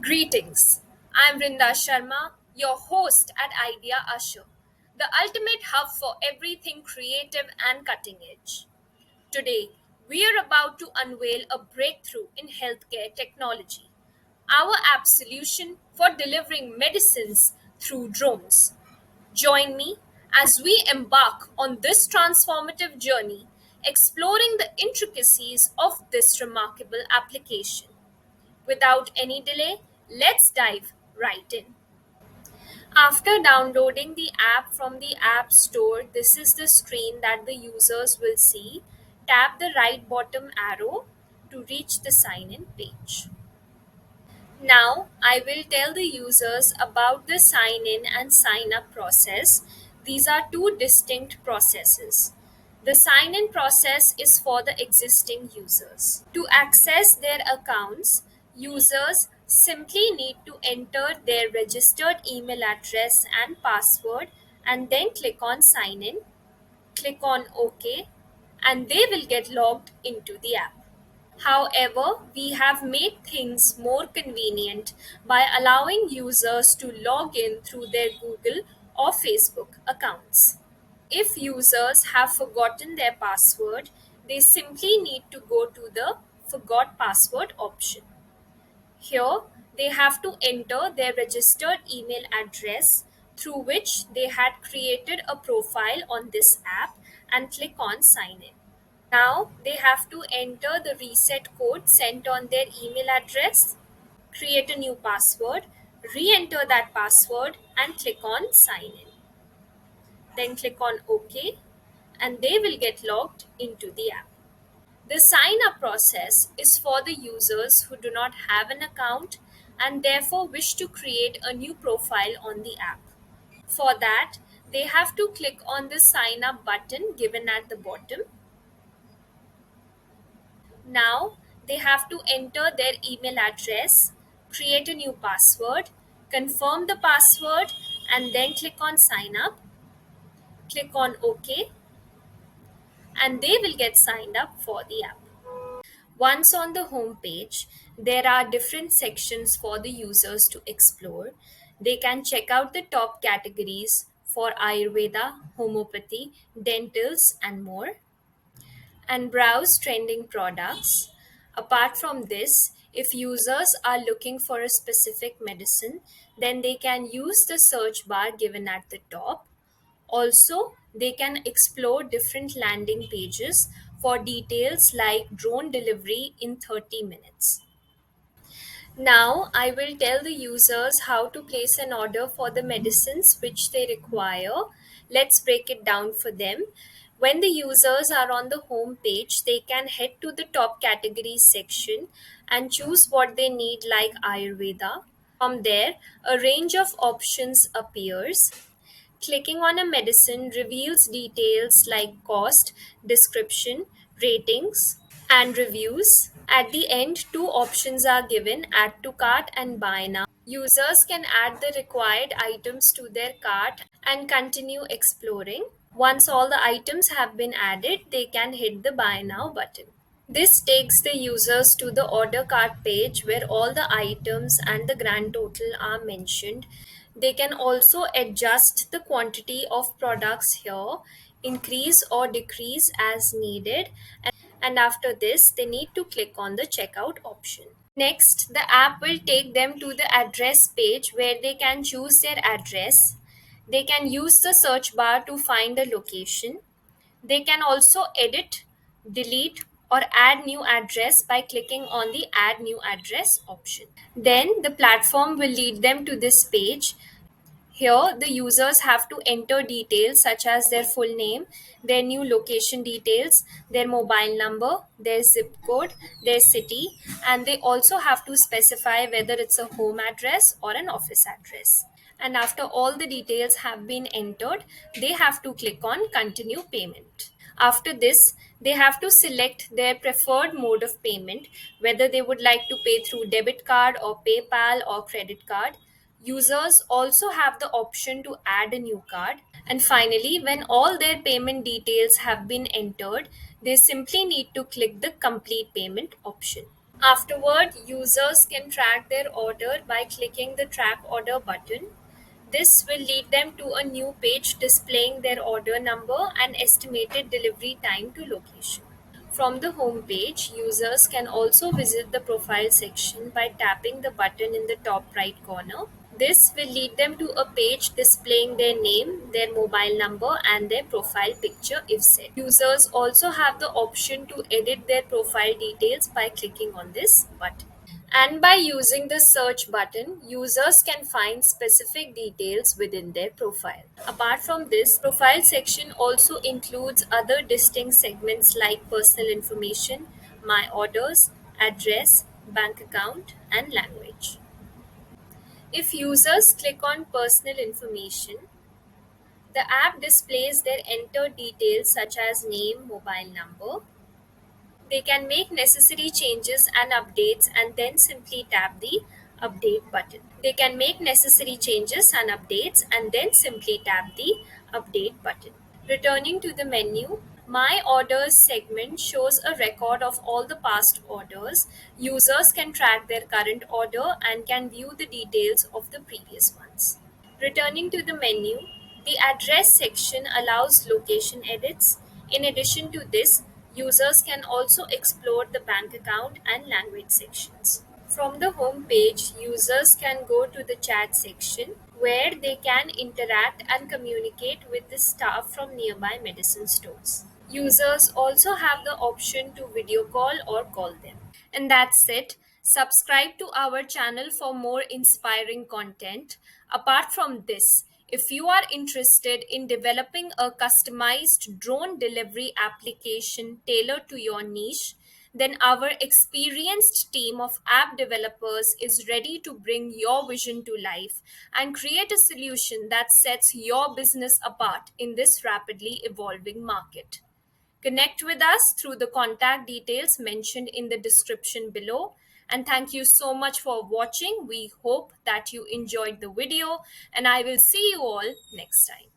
Greetings. I'm Rinda Sharma, your host at Idea Usher, the ultimate hub for everything creative and cutting edge. Today, we are about to unveil a breakthrough in healthcare technology, our app solution for delivering medicines through drones. Join me as we embark on this transformative journey, exploring the intricacies of this remarkable application. Without any delay, let's dive right in. After downloading the app from the App Store, this is the screen that the users will see. Tap the right bottom arrow to reach the sign in page. Now, I will tell the users about the sign in and sign up process. These are two distinct processes. The sign in process is for the existing users. To access their accounts, users simply need to enter their registered email address and password and then click on sign in, click on OK, and they will get logged into the app. However, we have made things more convenient by allowing users to log in through their Google or Facebook accounts. If users have forgotten their password, they simply need to go to the Forgot Password option. Here, they have to enter their registered email address through which they had created a profile on this app and click on Sign in. Now they have to enter the reset code sent on their email address, create a new password, re enter that password, and click on Sign in. Then click on OK, and they will get logged into the app. The sign up process is for the users who do not have an account and therefore wish to create a new profile on the app. For that, they have to click on the sign up button given at the bottom. Now they have to enter their email address, create a new password, confirm the password, and then click on sign up, click on OK, and they will get signed up for the app. Once on the home page, there are different sections for the users to explore. They can check out the top categories for Ayurveda, homeopathy, dentals, and more, and browse trending products. Apart from this, if users are looking for a specific medicine, then they can use the search bar given at the top. Also, they can explore different landing pages for details like drone delivery in 30 minutes. Now, I will tell the users how to place an order for the medicines which they require. Let's break it down for them. When the users are on the home page, they can head to the top categories section and choose what they need, like Ayurveda. From there, a range of options appears. Clicking on a medicine reveals details like cost, description, ratings, and reviews. At the end, two options are given: add to cart and buy now. Users can add the required items to their cart and continue exploring. Once all the items have been added, they can hit the buy now button. This takes the users to the order cart page where all the items and the grand total are mentioned. They can also adjust the quantity of products here, increase or decrease as needed. And after this, they need to click on the checkout option. Next, the app will take them to the address page where they can choose their address. They can use the search bar to find a location. They can also edit, delete, or add new address by clicking on the Add New Address option. Then the platform will lead them to this page. Here, the users have to enter details such as their full name, their new location details, their mobile number, their zip code, their city, and they also have to specify whether it's a home address or an office address. And after all the details have been entered, they have to click on Continue Payment. After this, they have to select their preferred mode of payment, whether they would like to pay through debit card or PayPal or credit card. Users also have the option to add a new card. And finally, when all their payment details have been entered, they simply need to click the Complete Payment option. Afterward, users can track their order by clicking the Track Order button. This will lead them to a new page displaying their order number and estimated delivery time to location. From the home page, users can also visit the profile section by tapping the button in the top right corner. This will lead them to a page displaying their name, their mobile number, and their profile picture if set. Users also have the option to edit their profile details by clicking on this button. And by using the search button, users can find specific details within their profile. Apart from this, profile section also includes other distinct segments like personal information, my orders, address, bank account, and language. If users click on personal information, the app displays their entered details such as name, mobile number. They can make necessary changes and updates and then simply tap the update button. They can make necessary changes and updates and then simply tap the update button. Returning to the menu, My Orders segment shows a record of all the past orders. Users can track their current order and can view the details of the previous ones. Returning to the menu, the address section allows location edits. In addition to this, users can also explore the bank account and language sections. From the home page, users can go to the chat section where they can interact and communicate with the staff from nearby medicine stores. Users also have the option to video call or call them. And that's it. Subscribe to our channel for more inspiring content. Apart from this, if you are interested in developing a customized drone delivery application tailored to your niche, then our experienced team of app developers is ready to bring your vision to life and create a solution that sets your business apart in this rapidly evolving market. Connect with us through the contact details mentioned in the description below. And thank you so much for watching. We hope that you enjoyed the video, and I will see you all next time.